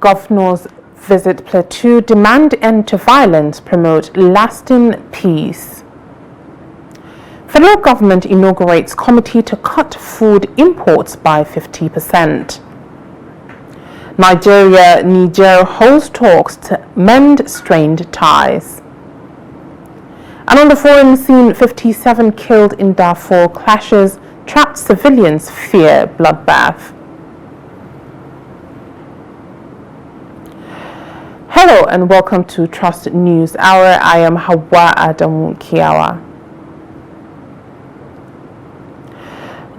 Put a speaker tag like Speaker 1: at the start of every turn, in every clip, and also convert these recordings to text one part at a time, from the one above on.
Speaker 1: Governors visit Plateau, demand end to violence, promote lasting peace. Federal government inaugurates committee to cut food imports by 50%. Niger holds talks to mend strained ties. And on the foreign scene, 57 killed in Darfur clashes, trapped civilians fear bloodbath. Hello and welcome to Trust News Hour. I am Hawa Adamu Kiawa.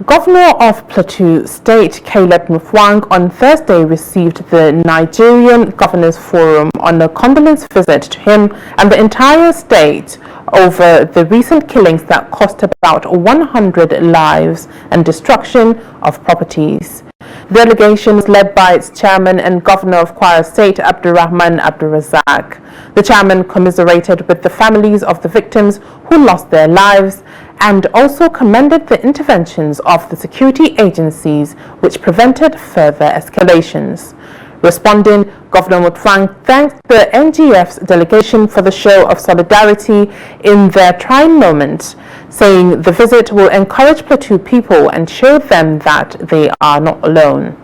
Speaker 1: Governor of Plateau State, Caleb Mufwang, on Thursday received the Nigerian Governors Forum on a condolence visit to him and the entire state over the recent killings that cost about 100 lives and destruction of properties. The delegation was led by its chairman and governor of Kwara State, Abdurrahman Abdurrazak. The chairman commiserated with the families of the victims who lost their lives and also commended the interventions of the security agencies which prevented further escalations. Responding, Governor Mutfwang thanked the NGF's delegation for the show of solidarity in their trying moment, saying the visit will encourage Plateau people and show them that they are not alone.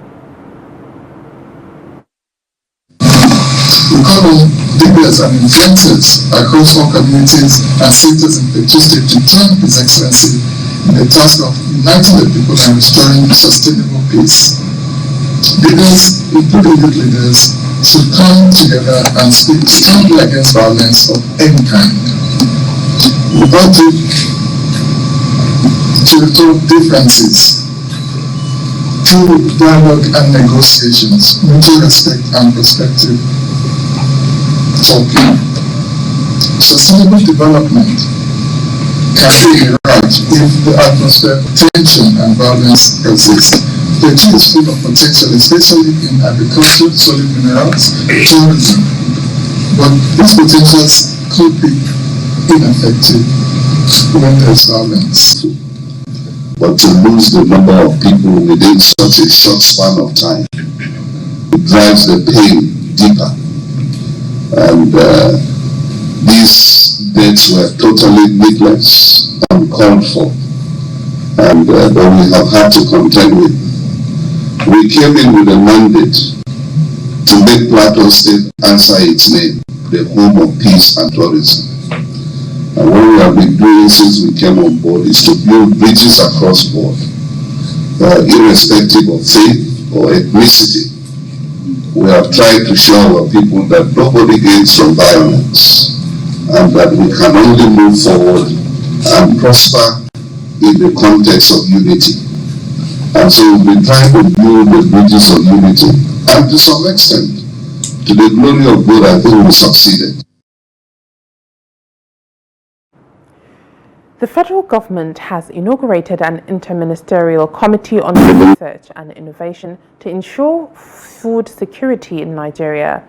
Speaker 2: We call on leaders and influencers across all communities and sectors in Plateau State to join His Excellency in the task of uniting the people and restoring sustainable peace. Leaders, including youth leaders, should come together and speak strongly against violence of any kind. We ought to resolve differences through dialogue and negotiations, mutual respect and perspective talking. Sustainable development can be right if the atmosphere of tension and violence persists. The tree is full of potential, especially in agriculture, solid minerals, tourism. But these potentials could be ineffective when there's violence.
Speaker 3: But to lose the number of people within such a short span of time, it drives the pain deeper. And these deaths were totally needless, uncalled for, and that we have had to contend with. We came in with a mandate to make Plateau State answer its name, the home of peace and tourism. And what we have been doing since we came on board is to build bridges across board, irrespective of faith or ethnicity. We have tried to show our people that nobody gains from violence and that we can only move forward and prosper in the context of unity. And so we've been trying to build the bridges of unity, and to some extent, to the glory of God, I think we succeeded.
Speaker 1: The federal government has inaugurated an interministerial committee on research and innovation to ensure food security in Nigeria,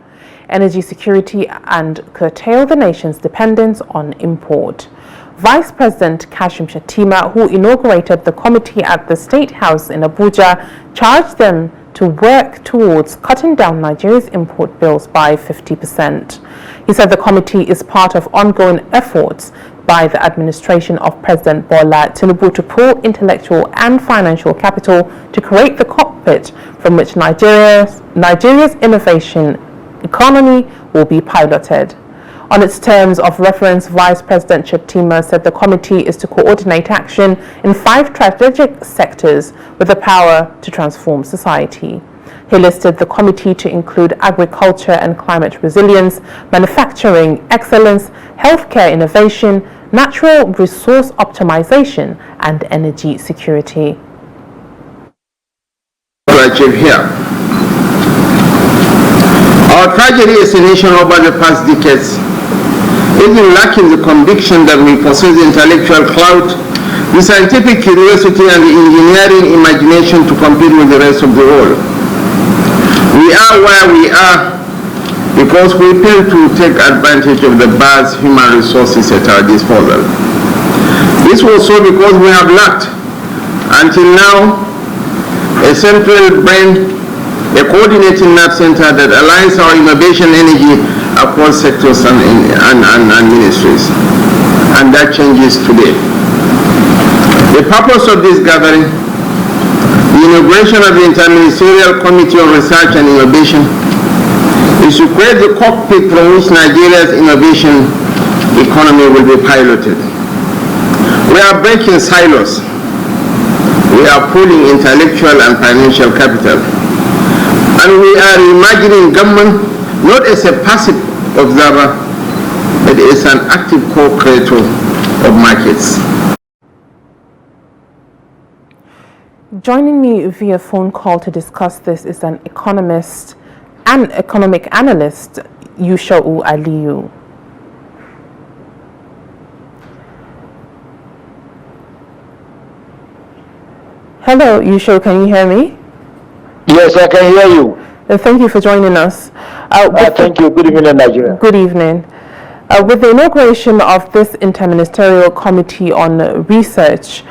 Speaker 1: energy security, and curtail the nation's dependence on import. Vice President Kashim Shettima, who inaugurated the committee at the State House in Abuja, charged them to work towards cutting down Nigeria's import bills by 50%. He said the committee is part of ongoing efforts by the administration of President Bola Tinubu to pull intellectual and financial capital to create the cockpit from which Nigeria's innovation economy will be piloted. On its terms of reference, Vice President Shettima said the committee is to coordinate action in 5 strategic sectors with the power to transform society. He listed the committee to include agriculture and climate resilience, manufacturing excellence, healthcare innovation, natural resource optimization, and energy security.
Speaker 4: Our tragedy as a nation over the past decades even lacking the conviction that we possess the intellectual clout, the scientific curiosity, and the engineering imagination to compete with the rest of the world. We are where we are because we fail to take advantage of the vast human resources at our disposal. This was so because we have lacked, until now, a central brain a coordinating lab center that aligns our innovation energy across sectors and ministries. And that changes today. The purpose of this gathering, the inauguration of the Interministerial Committee on Research and Innovation, is to create the cockpit from which Nigeria's innovation economy will be piloted. We are breaking silos. We are pooling intellectual and financial capital. And we are imagining government not as a passive observer, but as an active co-creator of markets.
Speaker 1: Joining me via phone call to discuss this is an economist and economic analyst, Yusha'u Aliyu. Hello, Yusho, can you hear me?
Speaker 5: Yes, I can hear you.
Speaker 1: Thank you for joining us.
Speaker 5: Thank you. Good evening, Nigeria.
Speaker 1: Good evening. With the inauguration of this Interministerial Committee on Research,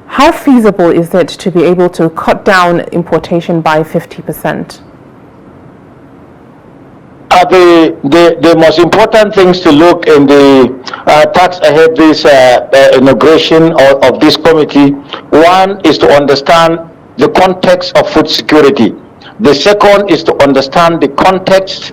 Speaker 1: how feasible is it to be able to cut down importation by 50%?
Speaker 5: The most important things to look in the tax ahead this inauguration of this committee, one is to understand the context of food security. The second is to understand the context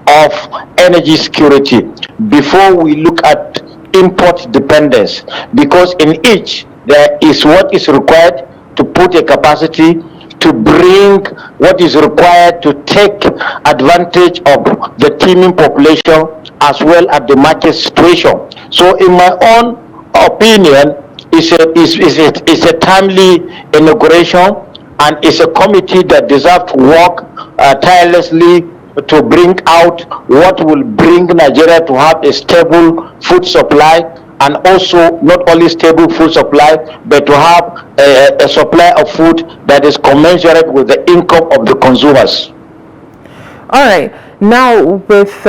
Speaker 5: of energy security before we look at import dependence, because in each there is what is required to put a capacity to bring what is required to take advantage of the teeming population as well as the market situation. So in my own opinion, it's a timely inauguration, and it's a committee that deserves to work tirelessly to bring out what will bring Nigeria to have a stable food supply, and also not only stable food supply, but to have a supply of food that is commensurate with the income of the consumers.
Speaker 1: All right. Now, with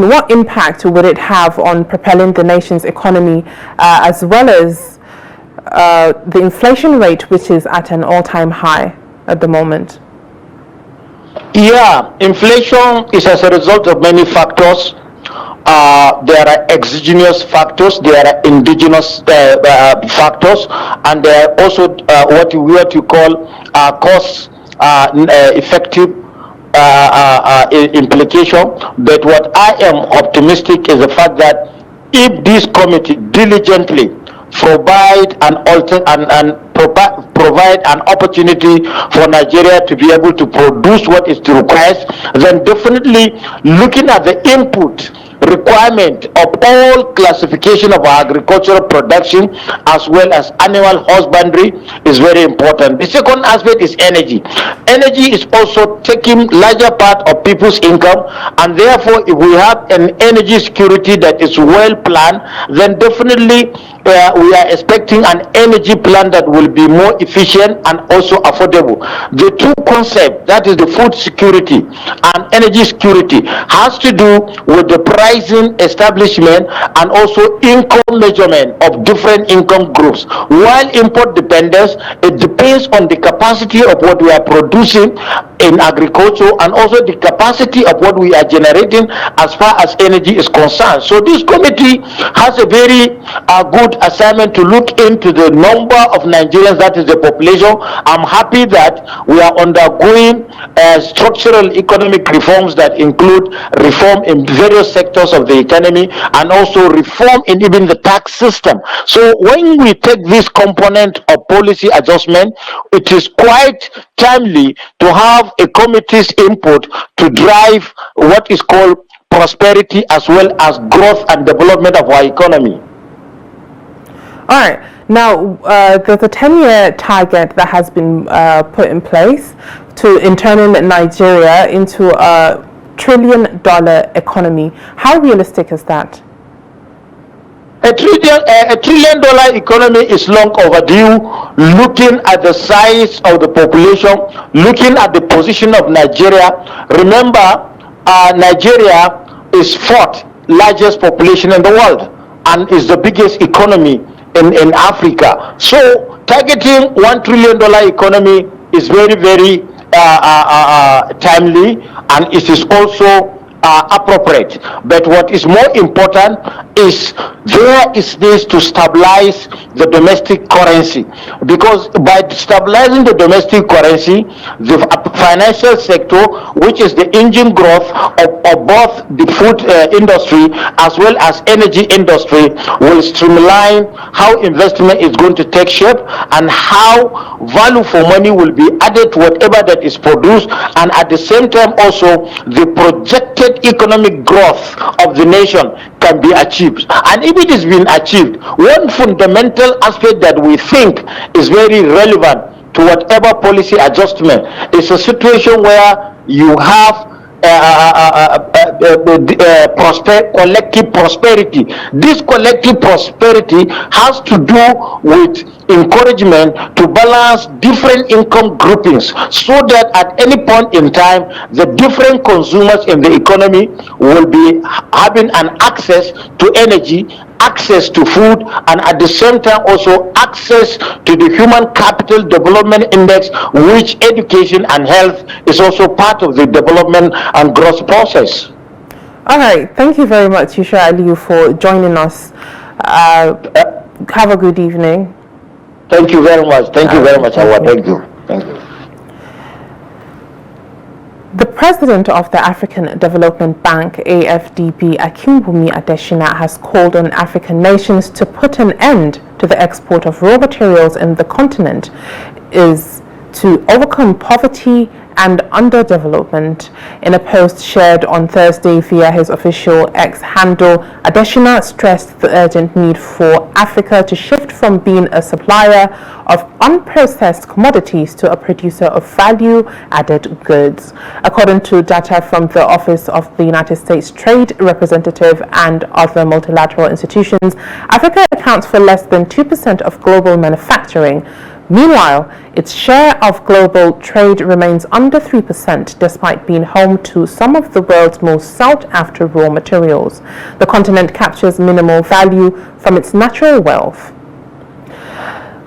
Speaker 1: what impact would it have on propelling the nation's economy, as well as the inflation rate, which is at an all-time high at the moment?
Speaker 5: Yeah, inflation is as a result of many factors. There are exogenous factors, there are indigenous factors, and there are also what you call cost effective implication. But what I am optimistic is the fact that if this committee diligently provide an opportunity for Nigeria to be able to produce what is required, then definitely looking at the input requirement of all classification of agricultural production as well as animal husbandry is very important. The second aspect is energy. Energy is also taking larger part of people's income, and therefore if we have an energy security that is well planned, then definitely we are expecting an energy plan that will be more efficient and also affordable. The two concepts, that is the food security and energy security, has to do with the pricing establishment and also income measurement of different income groups. While import dependence, it depends on the capacity of what we are producing in agriculture and also the capacity of what we are generating as far as energy is concerned. So this committee has a very good assignment to look into the number of Nigerians, that is the population. I'm happy that we are undergoing structural economic reforms that include reform in various sectors of the economy and also reform in even the tax system. So when we take this component of policy adjustment, it is quite timely to have a committee's input to drive what is called prosperity as well as growth and development of our economy.
Speaker 1: All right. Now, there's a 10-year target that has been put in place in turning Nigeria into a $1 trillion economy. How realistic is that?
Speaker 5: $1 trillion economy is long overdue, looking at the size of the population, looking at the position of Nigeria. Remember, Nigeria is fourth largest population in the world and is the biggest economy in Africa. So targeting $1 trillion economy is very, very timely, and it is also appropriate. But what is more important is there is this to stabilize the domestic currency, because by stabilizing the domestic currency, the financial sector, which is the engine growth of both the food industry as well as energy industry, will streamline how investment is going to take shape and how value for money will be added to whatever that is produced, and at the same time also the projected economic growth of the nation can be achieved. And if it is being achieved, one fundamental aspect that we think is very relevant to whatever policy adjustment is a situation where you have collective prosperity. This collective prosperity has to do with encouragement to balance different income groupings, so that at any point in time the different consumers in the economy will be having an access to energy, access to food, and at the same time also access to the human capital development index, which education and health is also part of the development and growth process.
Speaker 1: All right, thank you very much, Yusha Aliyu, for joining us. Have a good evening.
Speaker 5: Thank you very much. Thank you very much, Howard. Thank you. Thank you.
Speaker 1: The president of the African Development Bank, AFDB, Akinwumi Adesina, has called on African nations to put an end to the export of raw materials in the continent is to overcome poverty and underdevelopment. In a post shared on Thursday via his official X handle, Adesina stressed the urgent need for Africa to shift from being a supplier of unprocessed commodities to a producer of value-added goods. According to data from the Office of the United States Trade Representative and other multilateral institutions, Africa accounts for less than 2% of global manufacturing. Meanwhile, its share of global trade remains under 3%, despite being home to some of the world's most sought-after raw materials. The continent captures minimal value from its natural wealth.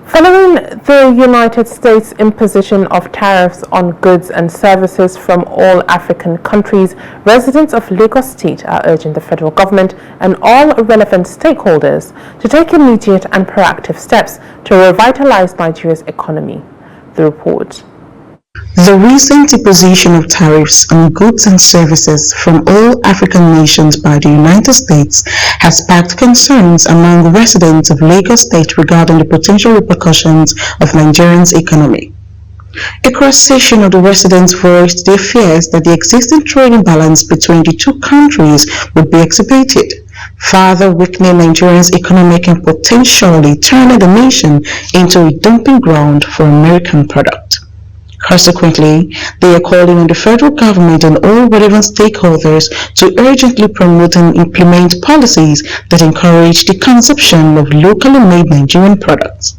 Speaker 1: Following the United States' imposition of tariffs on goods and services from all African countries, residents of Lagos State are urging the federal government and all relevant stakeholders to take immediate and proactive steps to revitalize Nigeria's economy. The report.
Speaker 6: The recent imposition of tariffs on goods and services from all African nations by the United States has sparked concerns among residents of Lagos State regarding the potential repercussions of Nigeria's economy. A cross-section of the residents voiced their fears that the existing trade imbalance between the two countries would be exacerbated, further weakening Nigeria's economic and potentially turning the nation into a dumping ground for American products. Consequently, they are calling on the federal government and all relevant stakeholders to urgently promote and implement policies that encourage the consumption of locally made Nigerian products.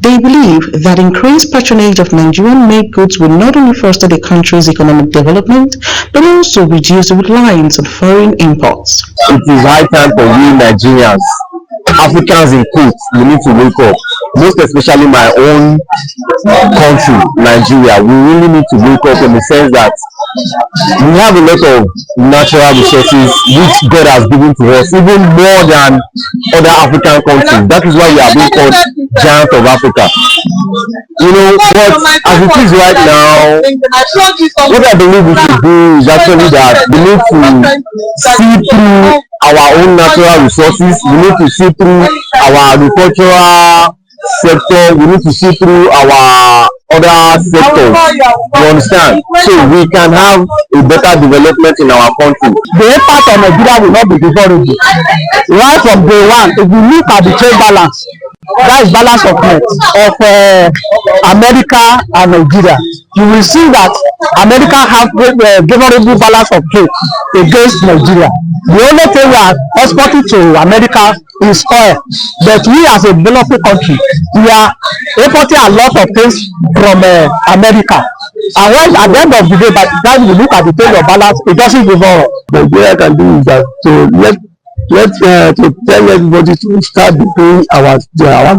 Speaker 6: They believe that increased patronage of Nigerian-made goods will not only foster the country's economic development, but also reduce the reliance on foreign imports.
Speaker 7: It is high time for we Nigerians, Africans in quotes, we need to wake up. Most especially my own country, Nigeria, we really need to wake up in the sense that we have a lot of natural resources which God has given to us, even more than other African countries. That is why we are being called giants of Africa. You know, but as it is right now, what I believe we should do is actually that we need to see through our own natural resources, we need to see through our agricultural sector, we need to see through our other sectors, you understand, so we can have a better development in our country.
Speaker 8: The impact on Nigeria will not be favorable. Right from day one, if we look at the trade balance, that is balance of net of America and Nigeria, you will see that America have favorable balance of trade against Nigeria. The only thing we are exporting to America is oil, but we as a developing country, we are importing a lot of things from America. And when at the end of the day, by the time we look at the trade of balance, it doesn't favor.
Speaker 7: But what I can do is that to tell everybody to start doing our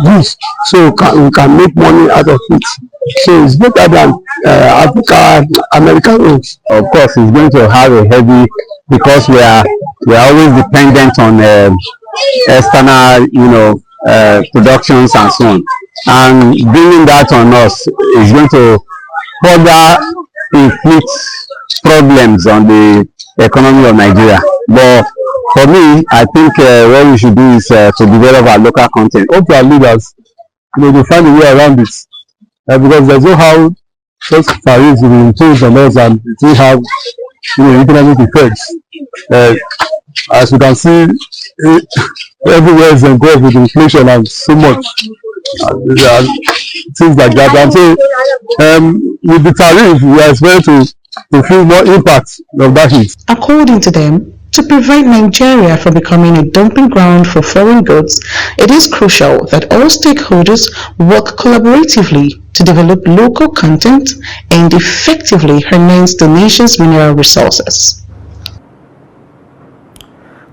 Speaker 7: goods, so we can make money out of it.
Speaker 8: So it's better than American oats.
Speaker 7: Of course, it's going to have a heavy, because we are always dependent on external, productions and so on. And bringing that on us is going to further inflict problems on the economy of Nigeria. But for me, I think what we should do is to develop our local content.
Speaker 8: Up to our leaders, they find a way around it, because there's no how such tariffs will be imposed on us and it will have economic effects. As you can see, everywhere is engulfed with inflation and so much. Things like that. And so, with the tariff, we are expected to feel more impact of that heat.
Speaker 6: According to them, to prevent Nigeria from becoming a dumping ground for foreign goods, it is crucial that all stakeholders work collaboratively to develop local content and effectively harness the nation's mineral resources.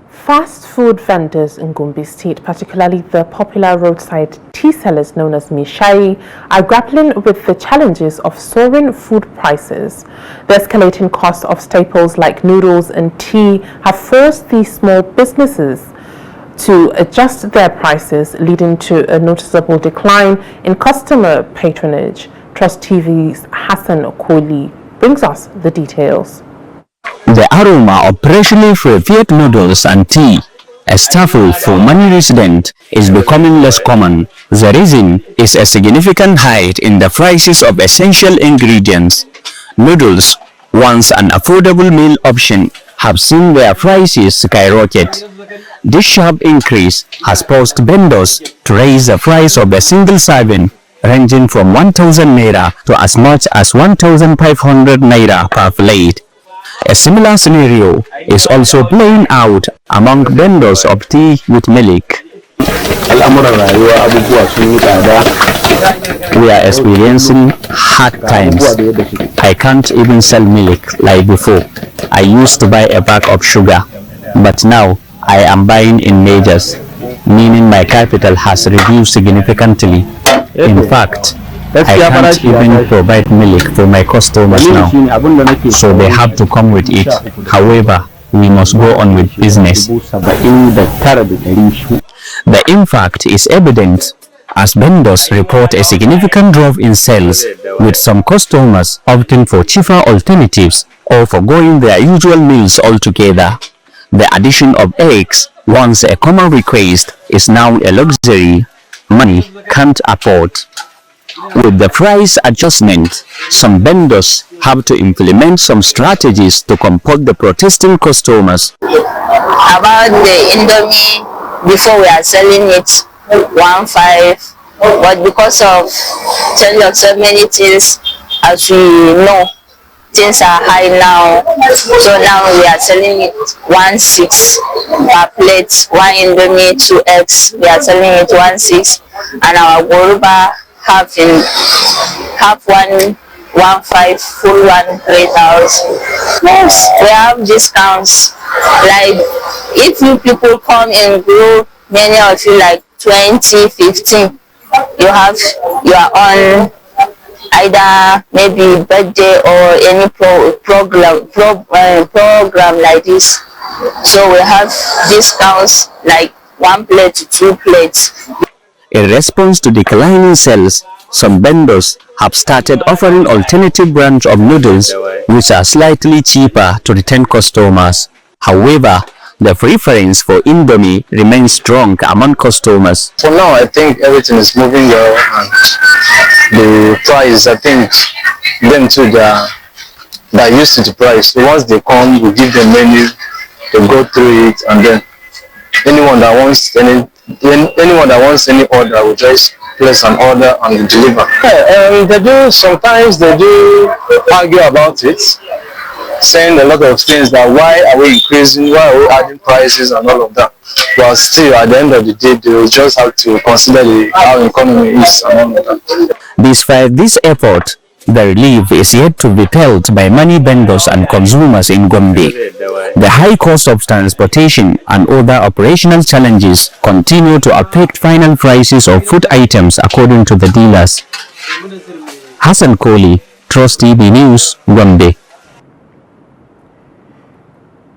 Speaker 1: Fast food vendors in Gombe State, particularly the popular roadside tea sellers known as Mishai, are grappling with the challenges of soaring food prices. The escalating cost of staples like noodles and tea have forced these small businesses to adjust their prices, leading to a noticeable decline in customer patronage. Trust TV's Hassan Okoli brings us the details.
Speaker 9: The aroma of freshly prepared noodles and tea, a staple for many residents, is becoming less common. The reason is a significant hike in the prices of essential ingredients. Noodles, once an affordable meal option, have seen their prices skyrocket. This sharp increase has forced vendors to raise the price of a single serving, ranging from 1,000 naira to as much as 1,500 naira per plate. A similar scenario is also playing out among vendors of tea with milk. We are experiencing hard times. I can't even sell milk like before. I used to buy a bag of sugar, but now I am buying in majors, meaning my capital has reduced significantly. In fact, I can't even provide milk for my customers now, so they have to come with it. However, we must go on with business. The impact is evident as vendors report a significant drop in sales, with some customers opting for cheaper alternatives or forgoing their usual meals altogether. The addition of eggs, once a common request, is now a luxury money can't afford. With the price adjustment, some vendors have to implement some strategies to comport the protesting customers.
Speaker 10: About the Indomie, before we are selling it 1.5, but because of change of so many things, as we know, things are high now, so now we are selling it 1.6 per plate. One Indomie, 2 eggs, we are selling it 1.6, and our Goruba half 1.5, full 1.3,000. Yes, we have discounts. Like if you people come and grow, many of you like 20, 15, you are on either maybe birthday or any program like this. So we have discounts like 1 plate to 2 plates.
Speaker 9: In response to declining sales, some vendors have started offering alternative brands of noodles which are slightly cheaper to retain customers. However, the preference for Indomie remains strong among customers.
Speaker 11: For now, I think everything is moving well, and the price, I think them too, they're used to the price. So once they come, we give them menu, they go through it, and then anyone that wants any order will just place an order and deliver. Yeah, sometimes they do argue about it, saying a lot of things that why are we increasing, why are we adding prices and all of that. But still, at the end of the day, they will just have to consider how the economy is and all of that.
Speaker 9: Despite this effort, the relief is yet to be felt by many vendors and consumers in Gombe. The high cost of transportation and other operational challenges continue to affect final prices of food items according to the dealers. Hassan Kohli, Trust TV News, Gombe.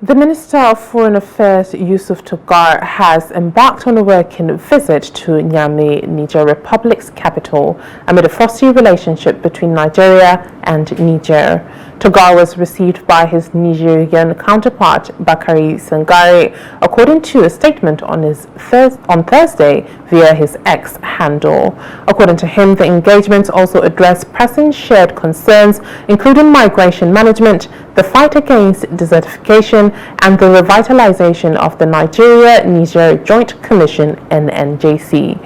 Speaker 1: The Minister of Foreign Affairs, Yusuf Togar, has embarked on a working visit to Niamey, Niger Republic's capital, amid a frosty relationship between Nigeria and Niger. Togar was received by his Nigerian counterpart, Bakari Sangare, according to a statement on Thursday via his X handle. According to him, the engagements also addressed pressing shared concerns, including migration management, the fight against desertification, and the revitalization of the Nigeria-Niger Joint Commission, NNJC.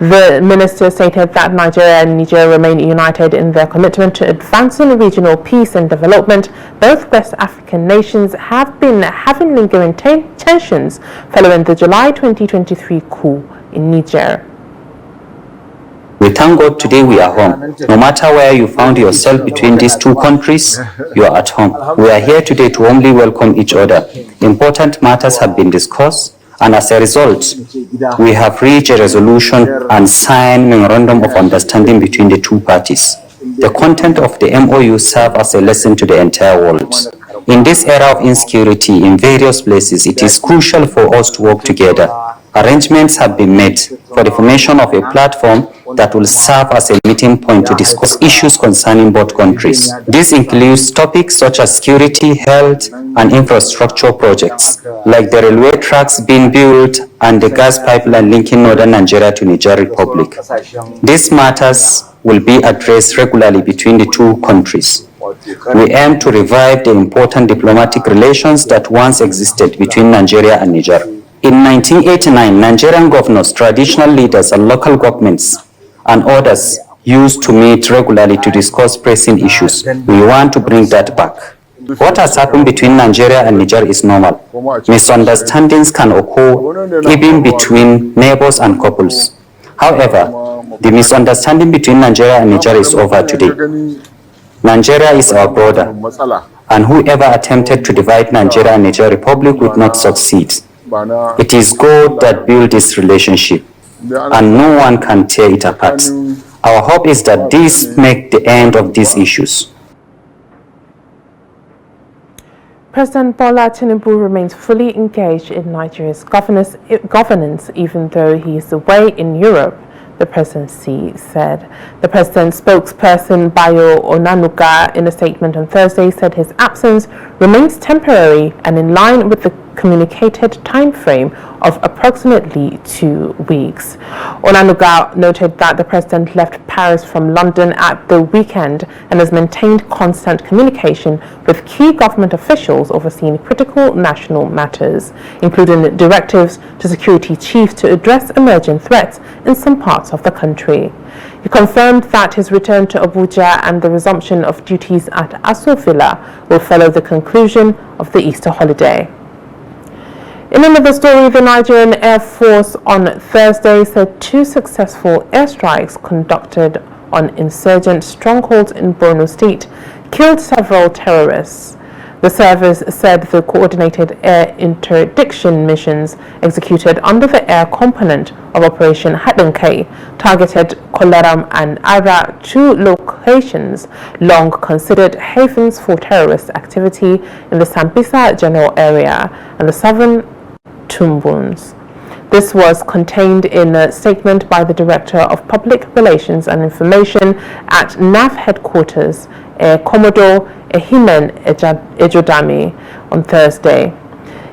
Speaker 1: The minister stated that Nigeria and Niger remain united in their commitment to advancing regional peace and development. Both West African nations have been having lingering tensions following the July 2023 coup in Niger.
Speaker 12: We thank God today we are home. No matter where you found yourself between these two countries, you are at home. We are here today to warmly welcome each other. Important matters have been discussed, and as a result, we have reached a resolution and signed memorandum of understanding between the two parties. The content of the MOU serves as a lesson to the entire world. In this era of insecurity in various places, it is crucial for us to work together. Arrangements have been made for the formation of a platform that will serve as a meeting point to discuss issues concerning both countries. This includes topics such as security, health, and infrastructure projects, like the railway tracks being built and the gas pipeline linking northern Nigeria to Niger Republic. These matters will be addressed regularly between the two countries. We aim to revive the important diplomatic relations that once existed between Nigeria and Niger. In 1989, Nigerian governors, traditional leaders, and local governments and others used to meet regularly to discuss pressing issues. We want to bring that back. What has happened between Nigeria and Niger is normal. Misunderstandings can occur even between neighbors and couples. However, the misunderstanding between Nigeria and Niger is over today. Nigeria is our brother, and whoever attempted to divide Nigeria and Niger Republic would not succeed. It is God that built this relationship, and no one can tear it apart. Our hope is that this makes the end of these issues.
Speaker 1: President Bola Tinubu remains fully engaged in Nigeria's governance, even though he is away in Europe, the presidency said. The president's spokesperson, Bayo Onanuga, in a statement on Thursday, said his absence remains temporary and in line with the communicated time frame of approximately 2 weeks. Onanuga noted that the president left Paris from London at the weekend and has maintained constant communication with key government officials overseeing critical national matters, including directives to security chiefs to address emerging threats in some parts of the country. He confirmed that his return to Abuja and the resumption of duties at Aso Villa will follow the conclusion of the Easter holiday. In another story, the Nigerian Air Force on Thursday said 2 successful airstrikes conducted on insurgent strongholds in Borno State killed several terrorists. The service said the coordinated air interdiction missions executed under the air component of Operation Hadankai targeted Koleram and Ara, 2 locations long considered havens for terrorist activity in the Sambisa general area and the southern Tumbuns. This was contained in a statement by the Director of Public Relations and Information at NAF headquarters, Commodore Ehimen Ejodami, on Thursday.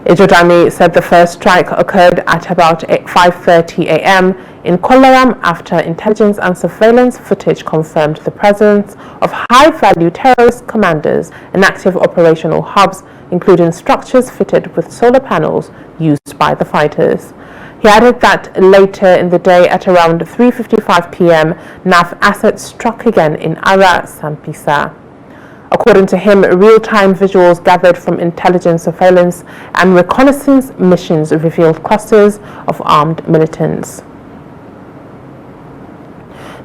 Speaker 1: Ejodami said the first strike occurred at about 5:30 a.m. in Koleram after intelligence and surveillance footage confirmed the presence of high-value terrorist commanders and active operational hubs, including structures fitted with solar panels used by the fighters. He added that later in the day at around 3:55 p.m., NAF assets struck again in Ara Sampisa. According to him, real-time visuals gathered from intelligence surveillance and reconnaissance missions revealed clusters of armed militants.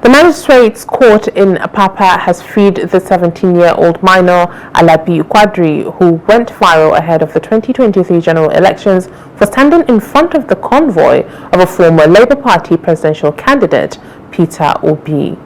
Speaker 1: The magistrates' court in Apapa has freed the 17-year-old minor Alabi Quadri, who went viral ahead of the 2023 general elections for standing in front of the convoy of a former Labour Party presidential candidate, Peter Obi.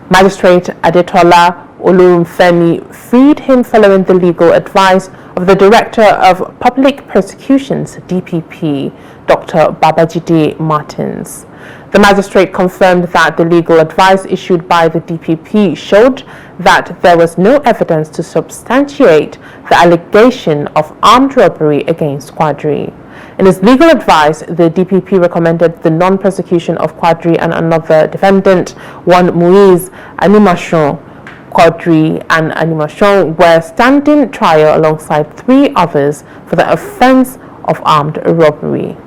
Speaker 1: Magistrate Adetola Olumfemi freed him following the legal advice of the Director of Public Prosecutions, DPP, Dr. Babajide Martins. The magistrate confirmed that the legal advice issued by the DPP showed that there was no evidence to substantiate the allegation of armed robbery against Quadri. In his legal advice, the DPP recommended the non-prosecution of Quadri and another defendant, one Moise Animation. Quadri and Animation were standing trial alongside 3 others for the offence of armed robbery.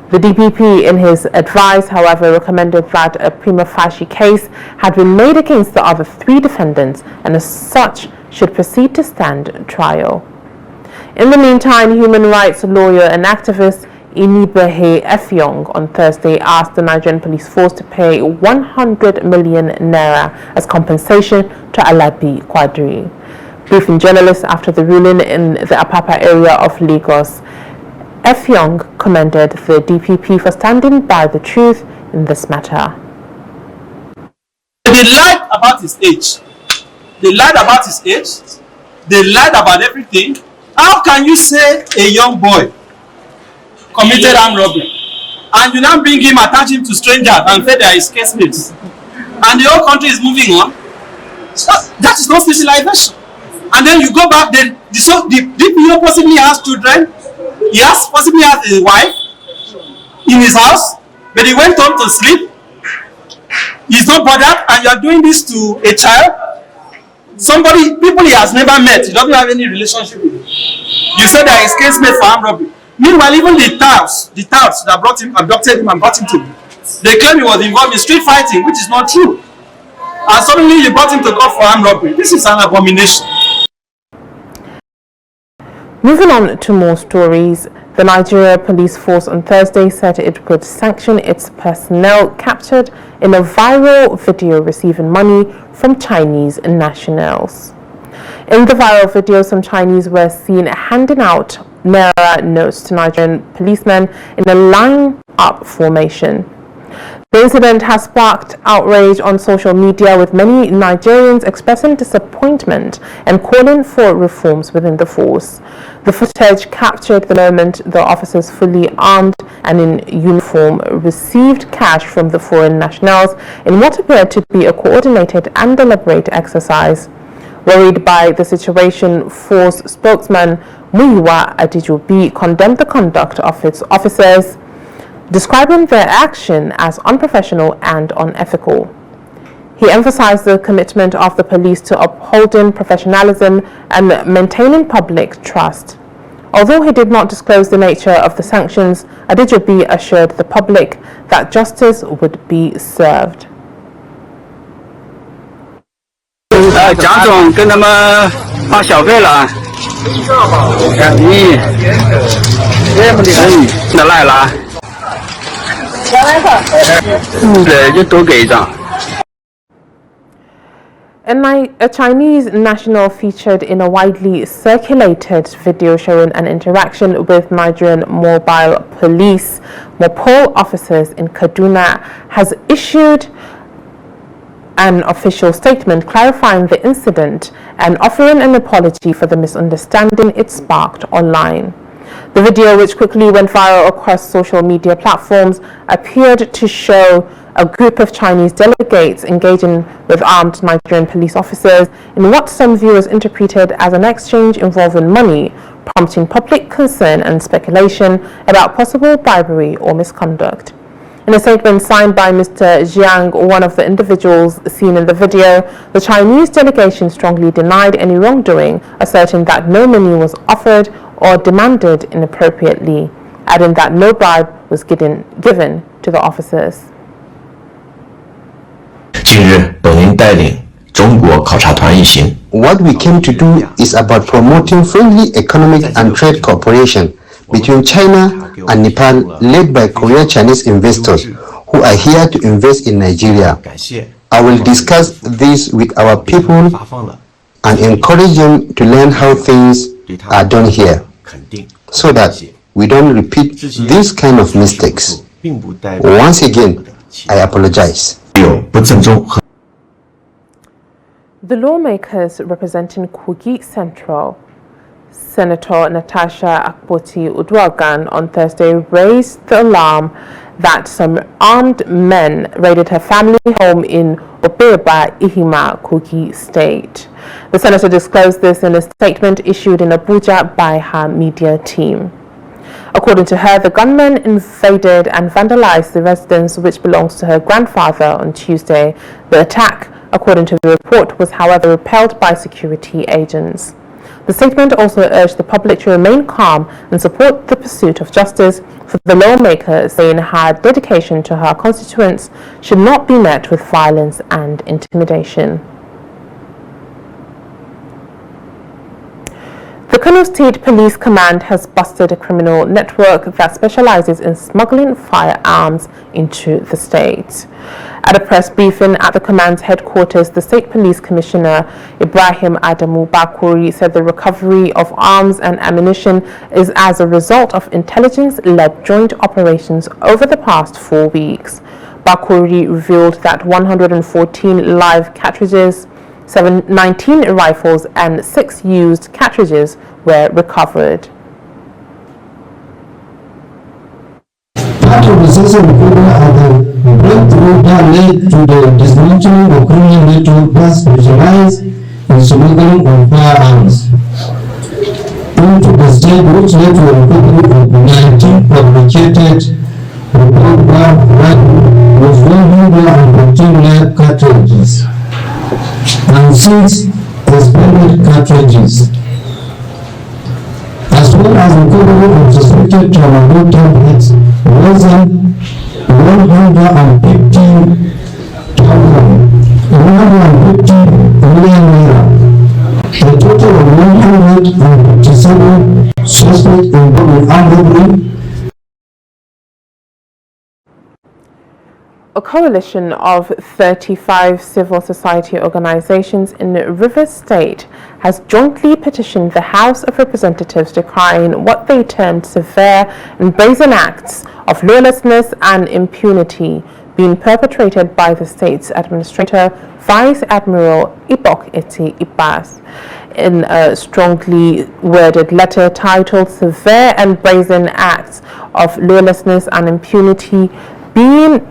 Speaker 1: The DPP, in his advice, however, recommended that a prima facie case had been made against the other 3 defendants and as such should proceed to stand trial. In the meantime, human rights lawyer and activist Inibehe Effiong on Thursday asked the Nigerian police force to pay 100 million naira as compensation to Alabi Quadri. Briefing journalists after the ruling in the Apapa area of Lagos, Effiong commended the DPP for standing by the truth in this matter.
Speaker 13: They lied about his age. They lied about his age. They lied about everything. How can you say a young boy committed armed robbery and you now bring him, attach him to strangers and say they are his casemates, and the whole country is moving on? That is not civilization. And then you go back, the DPO possibly has children, he possibly has a wife in his house, but he went home to sleep. He's not bothered, and you are doing this to a child, people he has never met, he doesn't have any relationship with. You said that his casemate for armed robbery. Meanwhile, even the touts that abducted him and brought him to, they claim he was involved in street fighting, which is not true. And suddenly you brought him to court for armed robbery. This is an abomination.
Speaker 1: Moving on to more stories, the Nigeria Police Force on Thursday said it would sanction its personnel captured in a viral video receiving money from Chinese nationals. In the viral video, some Chinese were seen handing out Naira notes to Nigerian policemen in a line-up formation. The incident has sparked outrage on social media, with many Nigerians expressing disappointment and calling for reforms within the force. The footage captured the moment the officers, fully armed and in uniform, received cash from the foreign nationals in what appeared to be a coordinated and deliberate exercise. Worried by the situation, Force spokesman Muyiwa Adijobi condemned the conduct of its officers, describing their action as unprofessional and unethical. He emphasized the commitment of the police to upholding professionalism and maintaining public trust. Although he did not disclose the nature of the sanctions, Adijobi assured the public that justice would be served.
Speaker 14: 蒋总跟他们发小费了，那赖了，对，就多给一张。
Speaker 1: A Chinese national featured in a widely circulated video showing an interaction with Nigerian mobile police MOPOL officers in Kaduna has issued an official statement clarifying the incident and offering an apology for the misunderstanding it sparked online. The video, which quickly went viral across social media platforms, appeared to show a group of Chinese delegates engaging with armed Nigerian police officers in what some viewers interpreted as an exchange involving money, prompting public concern and speculation about possible bribery or misconduct. In a statement signed by Mr. Jiang, one of the individuals seen in the video, the Chinese delegation strongly denied any wrongdoing, asserting that no money was offered or demanded inappropriately, adding that no bribe was given to the officers.
Speaker 15: 近日，本人带领中国考察团一行。
Speaker 16: What we came to do is about promoting friendly economic and trade cooperation between China and Nepal, led by Korean Chinese investors who are here to invest in Nigeria. I will discuss this with our people and encourage them to learn how things are done here, so that we don't repeat these kind of mistakes. Once again, I apologize.
Speaker 1: The lawmakers representing Kogi Central, Senator Natasha Akpoti-Uduaghan, on Thursday raised the alarm that some armed men raided her family home in Obeba, Ihima, Kogi State. The senator disclosed this in a statement issued in Abuja by her media team. According to her, the gunmen invaded and vandalized the residence which belongs to her grandfather on Tuesday. The attack, according to the report, was however repelled by security agents. The statement also urged the public to remain calm and support the pursuit of justice for the lawmaker, saying her dedication to her constituents should not be met with violence and intimidation. The Kano State Police Command has busted a criminal network that specializes in smuggling firearms into the state. At a press briefing at the command's headquarters, the State Police Commissioner Ibrahim Adamu Bakuri said the recovery of arms and ammunition is as a result of intelligence-led joint operations over the past 4 weeks. Bakuri revealed that 114 live cartridges, 19 rifles and 6 used cartridges were recovered.
Speaker 17: Part of the system are the breakthrough that led to the dismantling of criminal network that specialize in smuggling of firearms into the state, which led to a recovery of 19 fabricated revolver rifles with 114 live cartridges and 6 expanded cartridges, as well as recovery of suspected tramadol tablets worth 150 million naira. A total of 157 suspects involved in armed robbery.
Speaker 1: A coalition of 35 civil society organizations in Rivers State has jointly petitioned the House of Representatives decrying what they termed severe and brazen acts of lawlessness and impunity being perpetrated by the state's administrator, Vice Admiral Ibok Eti Ibas, in a strongly worded letter titled Severe and Brazen Acts of Lawlessness and Impunity being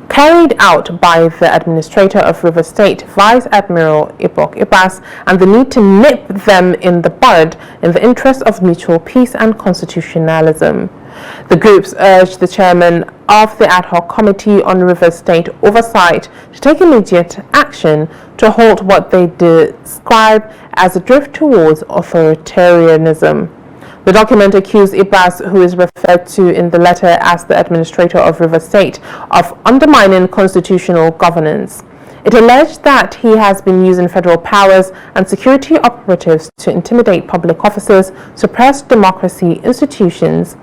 Speaker 1: carried out by the administrator of River State, Vice Admiral Ibok Ibas, and the need to nip them in the bud in the interest of mutual peace and constitutionalism. The groups urged the chairman of the ad hoc committee on River State oversight to take immediate action to halt what they describe as a drift towards authoritarianism. The document accused Ibas, who is referred to in the letter as the administrator of River State, of undermining constitutional governance. It alleged that he has been using federal powers and security operatives to intimidate public officers, suppress democracy institutions,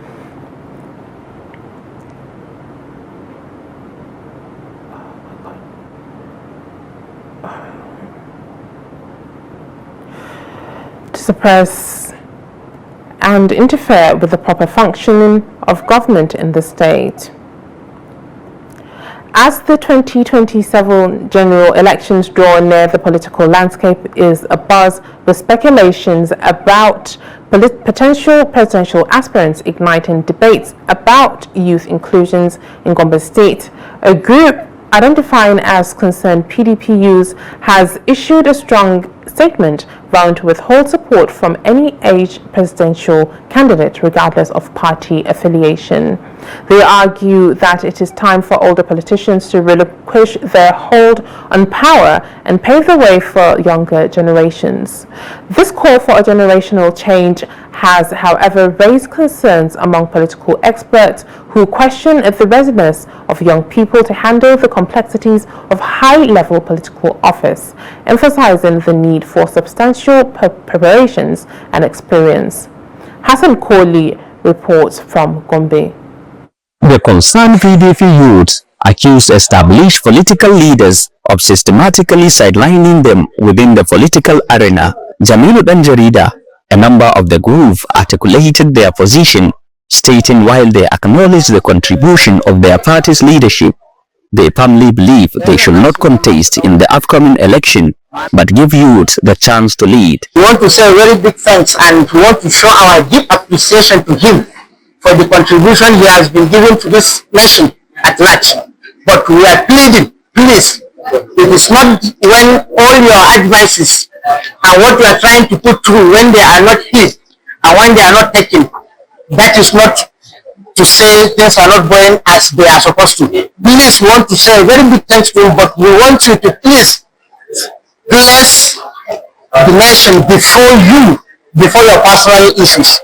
Speaker 1: and interfere with the proper functioning of government in the state. As the 2027 general elections draw near, the political landscape is abuzz with speculations about potential presidential aspirants, igniting debates about youth inclusions in Gombe State. A group identifying as Concerned PDP Youth has issued a strong statement vowing to withhold support from any age presidential candidate regardless of party affiliation. They argue that it is time for older politicians to relinquish their hold on power and pave the way for younger generations. This call for a generational change has, however, raised concerns among political experts who question the readiness of young people to handle the complexities of high-level political office, emphasizing the need for substantial preparations and experience. Hassan Kohli reports from Gombe.
Speaker 9: The concerned PDP youth accused established political leaders of systematically sidelining them within the political arena. Jamilu Danjarida, a member of the group, articulated their position, stating while they acknowledge the contribution of their party's leadership, They firmly believe they should not contest in the upcoming election, but give youth the chance to lead.
Speaker 18: We want to say a very big thanks, and we want to show our deep appreciation to him for the contribution he has been giving to this nation at large. But we are pleading, please, it is not when all your advices and what you are trying to put through, when they are not hid and when they are not taken, that is not to say things are not going as they are supposed to. Please, we want to say a very big thanks to you, but we want you to please place the nation before your personal issues.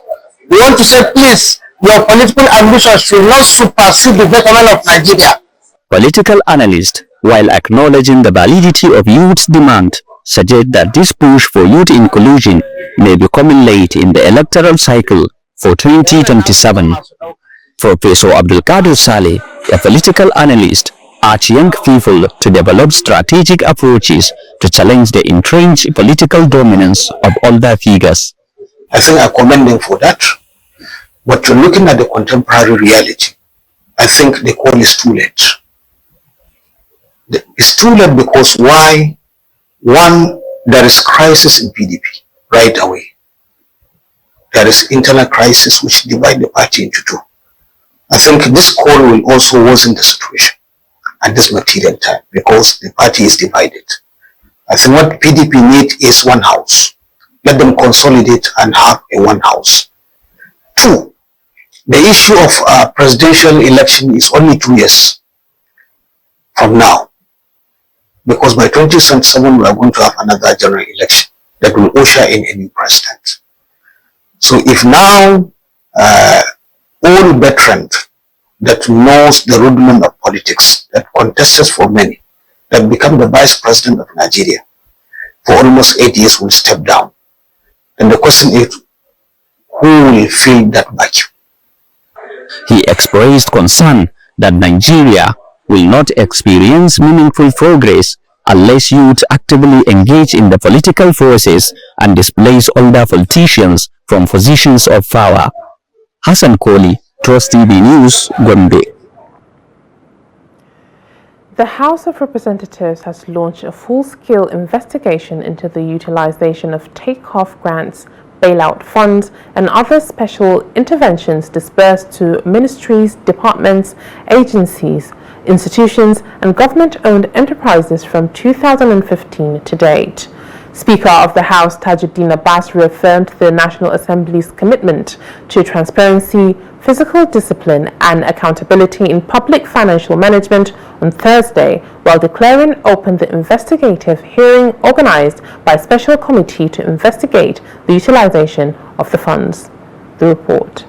Speaker 18: We want to say, please, your political ambitions should not supersede the betterment of Nigeria.
Speaker 9: Political analysts, while acknowledging the validity of youth's demand, suggest that this push for youth inclusion may be coming late in the electoral cycle for 2027. Professor Abdulkadir Saleh, a political analyst, urged young people to develop strategic approaches to challenge the entrenched political dominance of older figures.
Speaker 19: I think I commend them for that. But looking at the contemporary reality, I think the call is too late. It's too late because why? One, there is crisis in PDP right away. There is internal crisis which divide the party into two. I think this call will also worsen the situation at this material time because the party is divided. I think what PDP need is one house. Let them consolidate and have a one house. Two, the issue of presidential election is only 2 years from now, because by 2027 we are going to have another general election that will usher in a new president. So if now all veteran that knows the rudiment of politics, that contested for many, that become the vice president of Nigeria for almost 8 years will step down, then the question is, who will fill that vacuum?
Speaker 9: He expressed concern that Nigeria will not experience meaningful progress unless youth actively engage in the political forces and displace older politicians from positions of power. Hassan Koli, Trust TV News, Gombe.
Speaker 1: The House of Representatives has launched a full-scale investigation into the utilization of take-off grants, bailout funds, and other special interventions disbursed to ministries, departments, agencies, institutions, and government-owned enterprises from 2015 to date. Speaker of the House Tajuddin Abbas reaffirmed the National Assembly's commitment to transparency, fiscal discipline, and accountability in public financial management on Thursday, while declaring open the investigative hearing organized by a special committee to investigate the utilization of the funds. The report.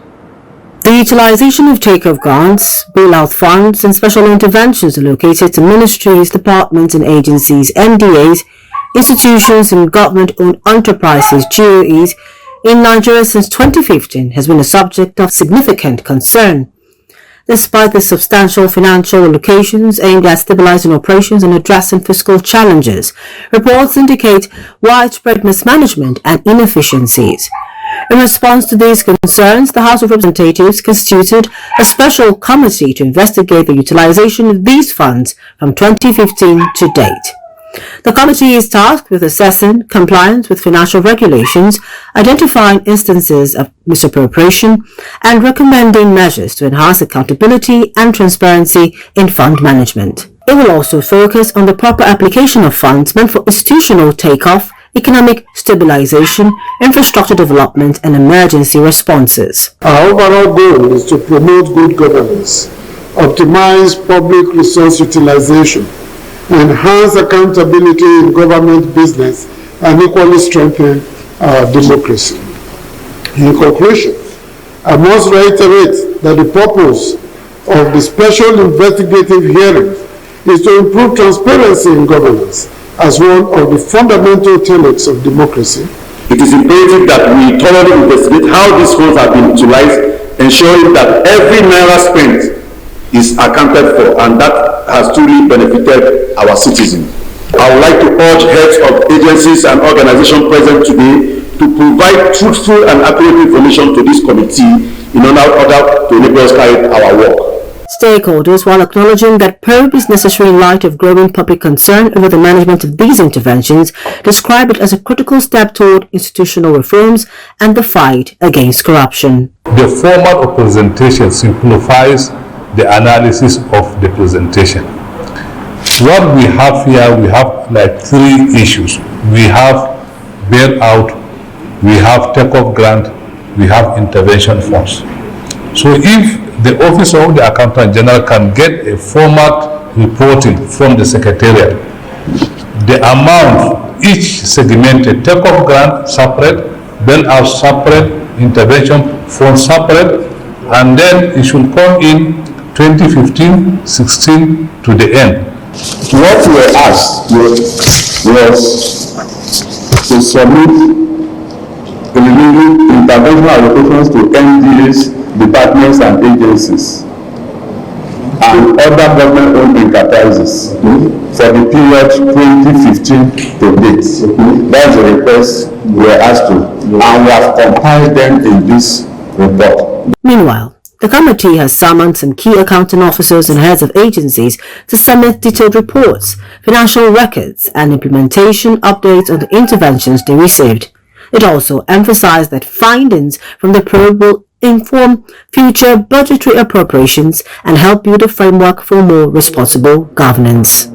Speaker 20: The utilization of take-off grants, bailout funds, and special interventions allocated to ministries, departments, and agencies, NDAs, institutions, and government-owned enterprises, GOEs, in Nigeria since 2015 has been a subject of significant concern. Despite the substantial financial allocations aimed at stabilizing operations and addressing fiscal challenges, reports indicate widespread mismanagement and inefficiencies. In response to these concerns, the House of Representatives constituted a special committee to investigate the utilization of these funds from 2015 to date. The committee is tasked with assessing compliance with financial regulations, identifying instances of misappropriation, and recommending measures to enhance accountability and transparency in fund management. It will also focus on the proper application of funds meant for institutional takeoff, economic stabilization, infrastructure development, and emergency responses.
Speaker 21: Our overall goal is to promote good governance, optimize public resource utilization, enhance accountability in government business, and equally strengthen our democracy. In conclusion, I must reiterate that the purpose of the special investigative hearing is to improve transparency in governance as one of the fundamental tenets of democracy.
Speaker 22: It is imperative that we thoroughly investigate how these funds have been utilized, ensuring that every naira spent is accounted for and that has truly benefited our citizens. I would like to urge heads of agencies and organizations present today to provide truthful and accurate information to this committee in order to enable us carry our work.
Speaker 20: Stakeholders, while acknowledging that probe is necessary in light of growing public concern over the management of these interventions, describe it as a critical step toward institutional reforms and the fight against corruption.
Speaker 2: The format of presentation simplifies the analysis of the presentation. What we have here, we have like three issues. We have bailout, we have take-off grant, we have intervention funds. So if the Office of the Accountant General can get a format reporting from the Secretariat, the amount each segmented, take-off grant separate, bailout separate, intervention fund separate, and then it should come in 2015-16 to the end.
Speaker 22: What we were asked was to submit preliminary intervention allocations to NDAs, departments and agencies and other government-owned enterprises for the period 2015 to date. That's the request we were asked to, and we have compiled them in this report.
Speaker 20: Meanwhile, the committee has summoned some key accounting officers and heads of agencies to submit detailed reports, financial records, and implementation updates on the interventions they received. It also emphasized that findings from the probe will inform future budgetary appropriations and help build a framework for more responsible governance.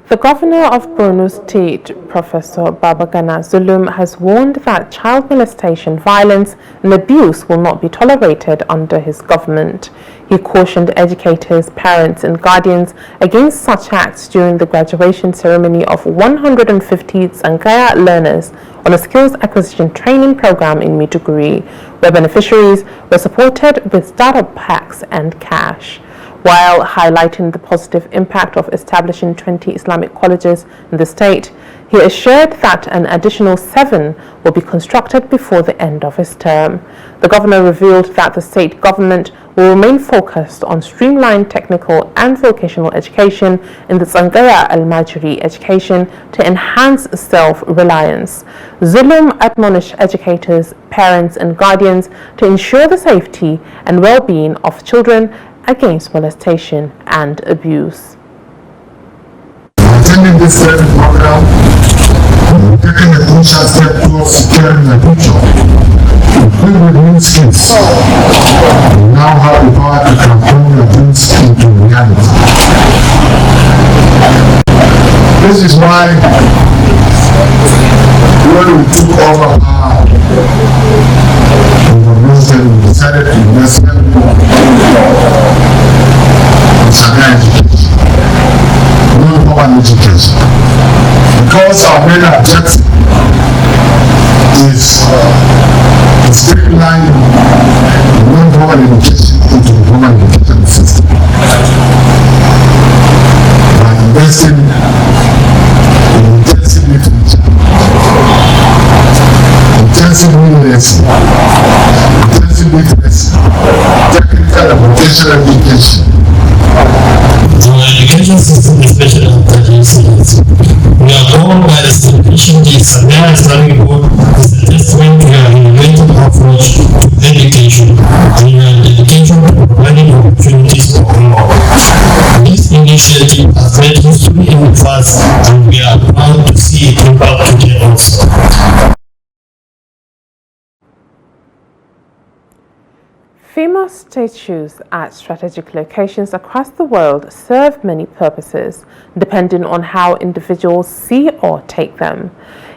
Speaker 1: The governor of Borno State, Professor Babagana Zulum, has warned that child molestation, violence and abuse will not be tolerated under his government. He cautioned educators, parents and guardians against such acts during the graduation ceremony of 150 Zankaya learners on a skills acquisition training program in Maiduguri, where beneficiaries were supported with startup packs and cash. While highlighting the positive impact of establishing 20 Islamic colleges in the state, he assured that an additional 7 will be constructed before the end of his term. The governor revealed that the state government will remain focused on streamlined technical and vocational education in the Zangaya Al-Majri education to enhance self-reliance. Zulum admonished educators, parents and guardians to ensure the safety and well-being of children against molestation and abuse.
Speaker 3: Attending this training program, we're taking a crucial step towards securing the future. Equipped with new skills, we now have the power to transform your dreams into reality. This is why when we took over power, we decided to invest more in Sanya education, non-formal education, because our main objective is to streamline non-formal education into the formal education system by investing in intensive literature, intensive literacy, technical and vocational education.
Speaker 23: Our education system, especially after GCS, we are governed by the establishing the Sanya Islamic Board is a testament to your innovative approach to education and your dedication to providing opportunities for all. This initiative has made history in the past, and we are proud to see it impact today also.
Speaker 1: Famous statues at strategic locations across the world serve many purposes, depending on how individuals see or take them.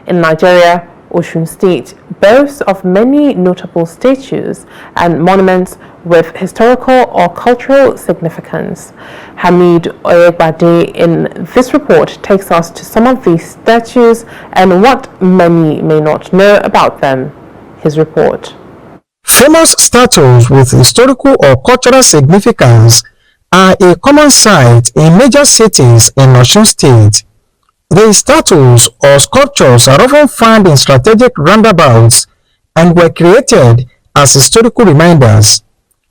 Speaker 1: In Nigeria, Osun State boasts of many notable statues and monuments with historical or cultural significance. Hamid Oyegbade in this report takes us to some of these statues and what many may not know about them. His report.
Speaker 24: Famous statues with historical or cultural significance are a common sight in major cities in Osun State. These statues or sculptures are often found in strategic roundabouts and were created as historical reminders.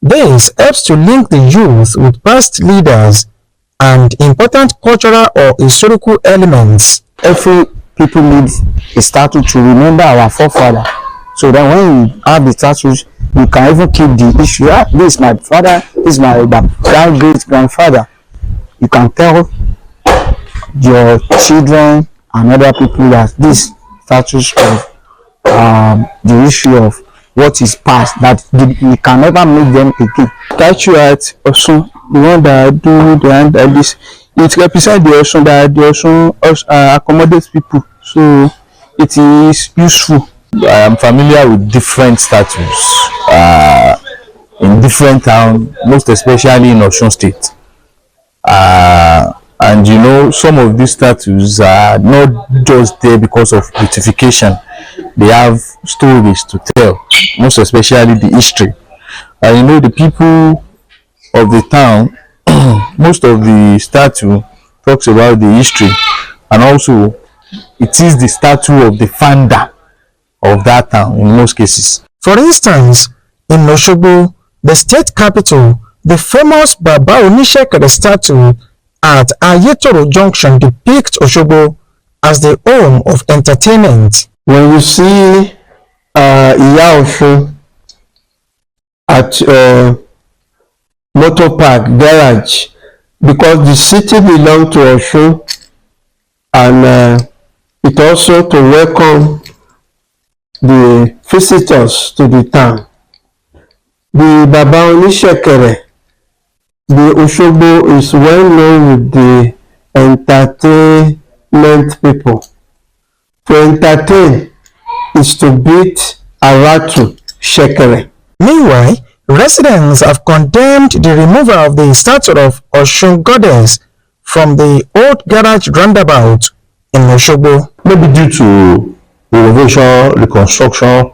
Speaker 24: This helps to link the youth with past leaders and important cultural or historical elements.
Speaker 25: Every people need a statue to remember our forefather. So then when you have the statues,
Speaker 14: You can even keep the issue. This is my father, this is my great grandfather. You can tell your children and other people that this status of the issue of what is past, that you can never make them again. Statue at also the one that do the hand like this, it represents the Osun, that the Osun accommodates people, so it is useful.
Speaker 2: I am familiar with different statues in different towns, most especially in Osun State. And you know, some of these statues are not just there because of beautification. They have stories to tell, most especially the history. And you know, the people of the town, most of the statue talks about the history, and also it is the statue of the founder of that town in most cases.
Speaker 24: For instance, in Osogbo, the state capital, the famous Baba Onishekere statue at Ayetoro Junction depicts Osogbo as the home of entertainment.
Speaker 17: When you see Iya Osun at Motor Park Garage, because the city belongs to Osun, and it also to welcome the visitors to the town. The Baba Onishekere, the Osogbo is well known with the entertainment people. To entertain is to beat Aratu Shekere.
Speaker 24: Meanwhile, residents have condemned the removal of the statue of Osun goddess from the old garage roundabout in Osogbo.
Speaker 2: Maybe due to renovation, reconstruction,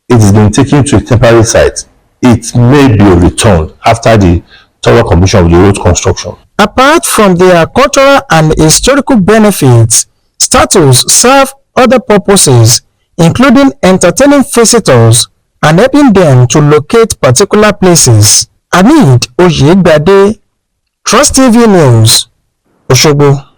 Speaker 2: it has been taken to a temporary site. It may be returned after the thorough completion of the road construction.
Speaker 24: Apart from their cultural and historical benefits, statues serve other purposes, including entertaining visitors and helping them to locate particular places. Amid Oyegbade, Trust TV News, Osogbo.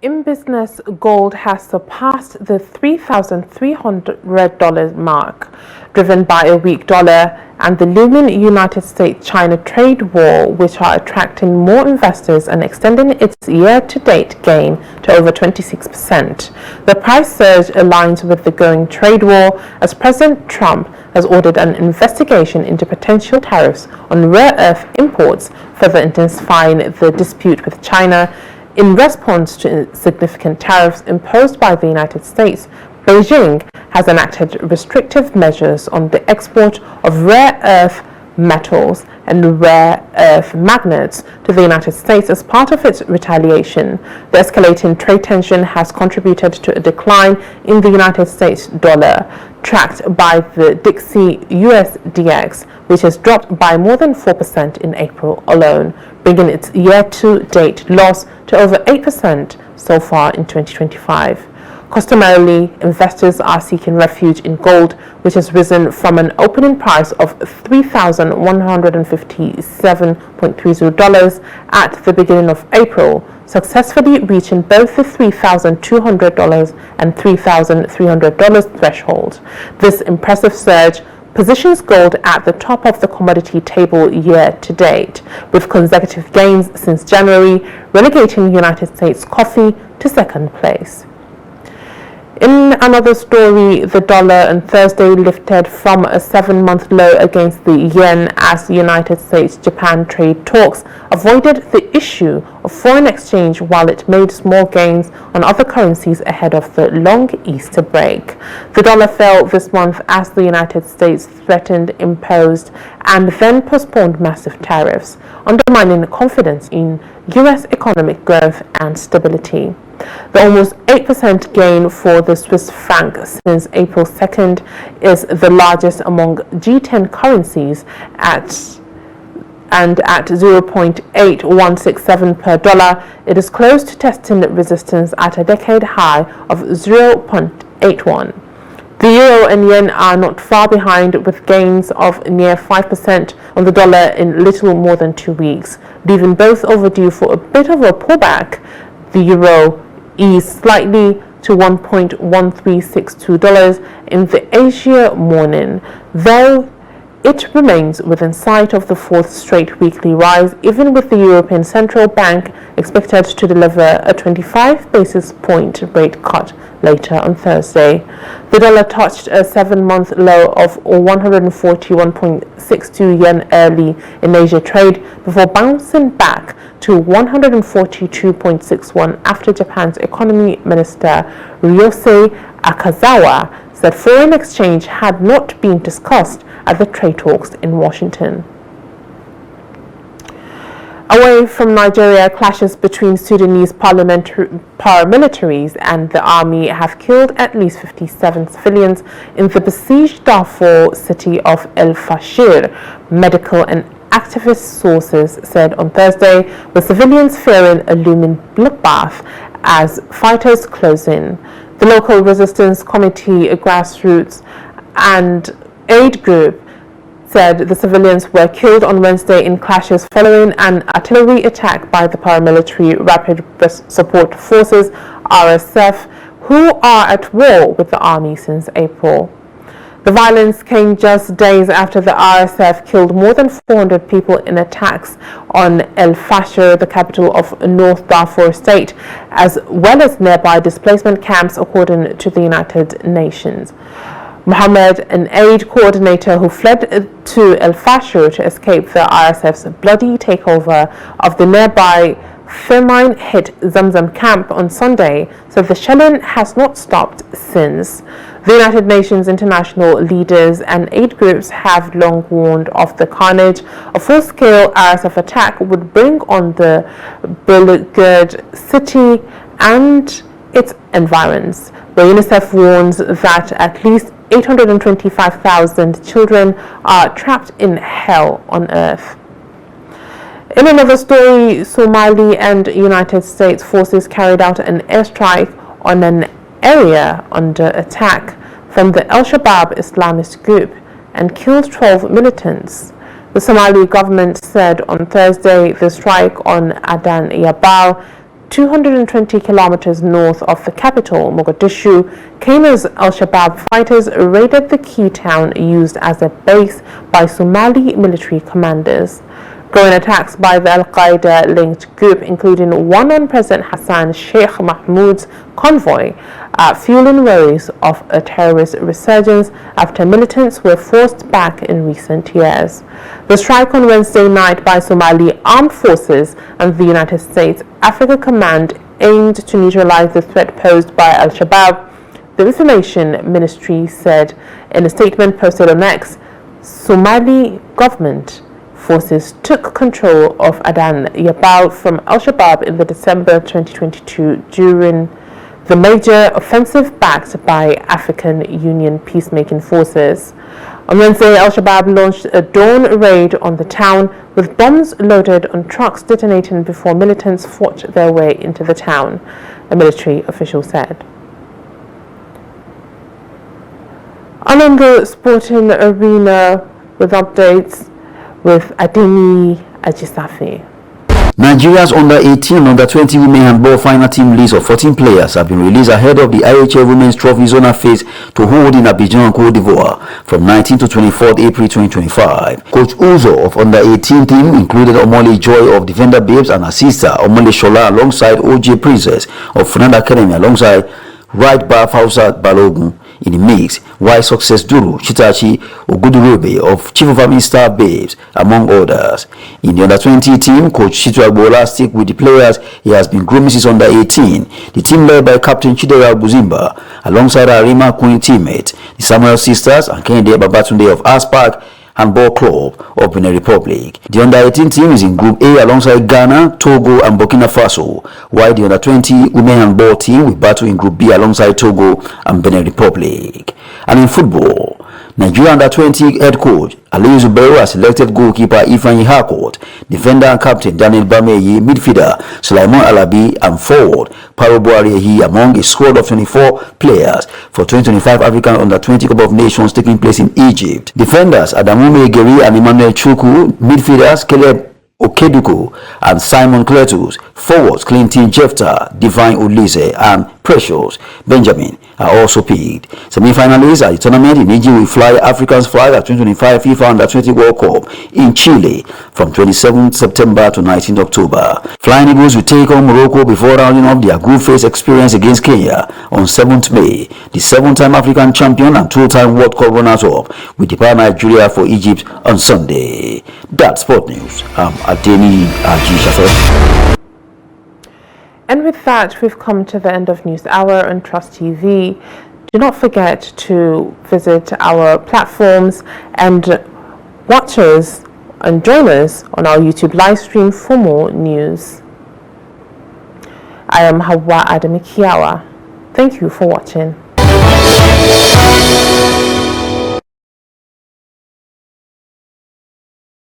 Speaker 1: In business, gold has surpassed the $3,300 mark, driven by a weak dollar and the looming United States-China trade war, which are attracting more investors and extending its year-to-date gain to over 26%. The price surge aligns with the going trade war as President Trump has ordered an investigation into potential tariffs on rare earth imports, further intensifying the dispute with China. In response to significant tariffs imposed by the United States, Beijing has enacted restrictive measures on the export of rare earth metals and rare earth magnets to the United States as part of its retaliation. The escalating trade tension has contributed to a decline in the United States dollar, tracked by the Dixie USDX, which has dropped by more than 4% in April alone, bringing its year-to-date loss to over 8% so far in 2025. Customarily, investors are seeking refuge in gold, which has risen from an opening price of $3,157.30 at the beginning of April, successfully reaching both the $3,200 and $3,300 threshold. This impressive surge positions gold at the top of the commodity table year to date, with consecutive gains since January, relegating United States coffee to second place. In another story, the dollar on Thursday lifted from a 7-month low against the yen as the United States-Japan trade talks avoided the issue of foreign exchange, while it made small gains on other currencies ahead of the long Easter break. The dollar fell this month as the United States threatened, imposed, and then postponed massive tariffs, undermining confidence in U.S. economic growth and stability. The almost 8% gain for the Swiss franc since April 2nd is the largest among G10 currencies at 0.8167 per dollar. It is close to testing resistance at a decade high of 0.81. The euro and yen are not far behind, with gains of near 5% on the dollar in little more than 2 weeks, leaving both overdue for a bit of a pullback. The euro eased slightly to $1.1362 in the Asia morning, though it remains within sight of the fourth straight weekly rise, even with the European Central Bank expected to deliver a 25 basis point rate cut later on Thursday. The dollar touched a 7-month low of 141.62 yen early in Asia trade before bouncing back to 142.61 after Japan's economy minister Ryosei Akazawa said foreign exchange had not been discussed at the trade talks in Washington. Away from Nigeria, clashes between Sudanese paramilitaries and the army have killed at least 57 civilians in the besieged Darfur city of El Fashir, medical and activist sources said on Thursday, with civilians fearing a looming bloodbath as fighters close in. The local resistance committee, a grassroots and aid group, said the civilians were killed on Wednesday in clashes following an artillery attack by the paramilitary Rapid Support Forces (RSF), who are at war with the army since April. The violence came just days after the RSF killed more than 400 people in attacks on El Fasher, the capital of North Darfur State, as well as nearby displacement camps, according to the United Nations. Mohammed, an aid coordinator who fled to El Fasher to escape the RSF's bloody takeover of the nearby famine-hit Zamzam camp on Sunday, said the shelling has not stopped since. The United Nations international leaders and aid groups have long warned of the carnage a full-scale RSF attack would bring on the beleaguered city and its environs. The UNICEF warns that at least 825,000 children are trapped in hell on earth. In another story, Somali and United States forces carried out an airstrike on an area under attack from the Al-Shabaab Islamist group and killed 12 militants. The Somali government said on Thursday the strike on Adan Yabal, 220 kilometers north of the capital, Mogadishu, came as Al-Shabaab fighters raided the key town used as a base by Somali military commanders. Growing attacks by the Al-Qaeda-linked group, including one on President Hassan Sheikh Mahmoud's convoy, fueling worries of a terrorist resurgence after militants were forced back in recent years. The strike on Wednesday night by Somali Armed Forces and the United States Africa Command aimed to neutralize the threat posed by Al-Shabaab, the Information Ministry said in a statement posted on X. Somali government forces took control of Adan Yabal from Al-Shabaab in the December 2022 during the major offensive backed by African Union peacemaking forces. On Wednesday, Al-Shabaab launched a dawn raid on the town with bombs loaded on trucks detonating before militants fought their way into the town, a military official said. And on the sporting arena with updates with Adeni Ajisafi.
Speaker 4: Nigeria's under-18 and under-20 women handball final team list of 14 players have been released ahead of the IHF Women's Trophy Zona phase to hold in Abidjan, Cote d'Ivoire from 19 to 24 April 2025. Coach Uzo of under-18 team included Omole Joy of Defender Babes and her sister Omole Shola alongside OJ Princess of Funanda Academy alongside right back Fausa Balogun in the mix, while Success Duru Chitachi Ogudurobe of Chief of Army Staff Babes, among others. In the under-20 team, Coach Chitu Agbola stick with the players he has been grooming since under-18. The team led by Captain Chidera Buzimba, alongside Arima Queen teammate, the Samuel Sisters and Kennedy Babatunde of Aspark Handball Club of Benin Republic. The under-18 team is in Group A alongside Ghana, Togo and Burkina Faso, while the under-20 women handball team will battle in Group B alongside Togo and Benin Republic. And in football, Nigeria under-20 head coach Aliyu Zubairu has selected goalkeeper Ifeanyi Harcourt, defender and captain Daniel Bameyi, midfielder Sulaiman Alabi and forward Paro Buhari among a squad of 24 players for 2025 African Under-20 Cup of Nations taking place in Egypt. Defenders Adamu Megeri and Emmanuel Chukwu, midfielders Caleb Okeduko and Simon Cletus. Forwards Clinton Jefta, Divine Ulise and Precious Benjamin are also picked. Semi-finalists at the tournament in Egypt will fly Africa's flag at 2025 FIFA Under-20 World Cup in Chile from 27 September to 19 October. Flying Eagles will take on Morocco before rounding up their group phase experience against Kenya on 7th May. The 7-time African champion and 2-time World Cup runners-up will depart Nigeria for Egypt on Sunday. That's Sport News. I'm Adeni Ajishafe.
Speaker 1: And with that, we've come to the end of News Hour on Trust TV. Do not forget to visit our platforms and watch us and join us on our YouTube live stream for more news. I am Hawa Adamikiawa. Thank you for watching.